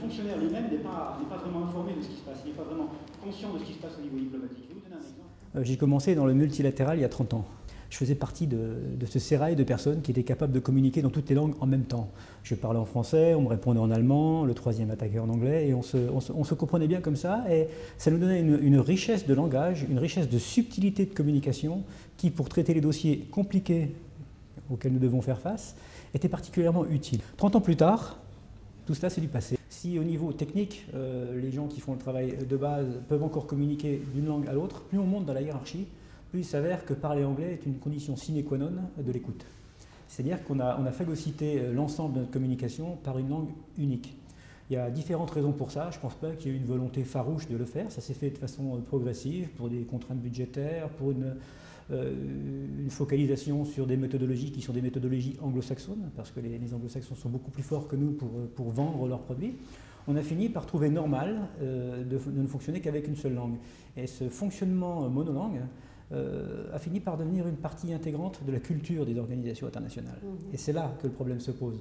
fonctionnaire lui-même n'est pas vraiment informé de ce qui se passe, il n'est pas vraiment conscient de ce qui se passe au niveau diplomatique. Je vais vous donner un exemple. J'ai commencé dans le multilatéral il y a 30 ans. Je faisais partie de ce sérail de personnes qui étaient capables de communiquer dans toutes les langues en même temps. Je parlais en français, on me répondait en allemand, le troisième attaquait en anglais, et on se comprenait bien comme ça, et ça nous donnait une richesse de langage, une richesse de subtilité de communication, qui, pour traiter les dossiers compliqués auxquels nous devons faire face, était particulièrement utile. 30 ans plus tard, tout cela c'est du passé. Si au niveau technique, les gens qui font le travail de base peuvent encore communiquer d'une langue à l'autre, plus on monte dans la hiérarchie, plus il s'avère que parler anglais est une condition sine qua non de l'écoute. C'est-à-dire qu'on a phagocyté l'ensemble de notre communication par une langue unique. Il y a différentes raisons pour ça. Je ne pense pas qu'il y ait une volonté farouche de le faire. Ça s'est fait de façon progressive, pour des contraintes budgétaires, pour une focalisation sur des méthodologies qui sont des méthodologies anglo-saxonnes, parce que les anglo-saxons sont beaucoup plus forts que nous pour vendre leurs produits. On a fini par trouver normal de ne fonctionner qu'avec une seule langue. Et ce fonctionnement monolangue a fini par devenir une partie intégrante de la culture des organisations internationales. Et c'est là que le problème se pose.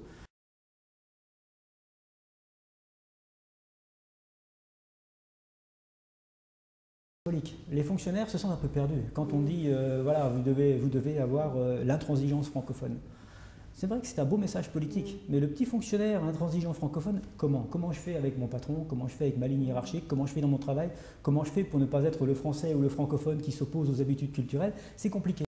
Les fonctionnaires se sentent un peu perdus. Quand on dit, voilà, vous devez avoir l'intransigeance francophone. C'est vrai que c'est un beau message politique, mais le petit fonctionnaire intransigeant francophone, comment je fais avec mon patron, comment je fais avec ma ligne hiérarchique, comment je fais dans mon travail, comment je fais pour ne pas être le français ou le francophone qui s'oppose aux habitudes culturelles, c'est compliqué.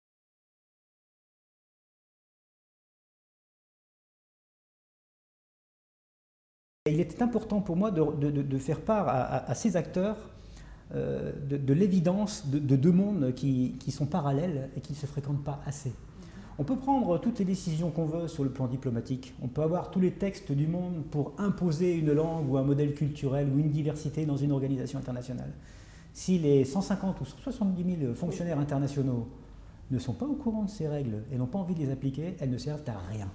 Et il était important pour moi de faire part à ces acteurs de l'évidence de deux mondes qui sont parallèles et qui ne se fréquentent pas assez. On peut prendre toutes les décisions qu'on veut sur le plan diplomatique, on peut avoir tous les textes du monde pour imposer une langue ou un modèle culturel ou une diversité dans une organisation internationale. Si les 150 ou 170 000 fonctionnaires internationaux ne sont pas au courant de ces règles et n'ont pas envie de les appliquer, elles ne servent à rien.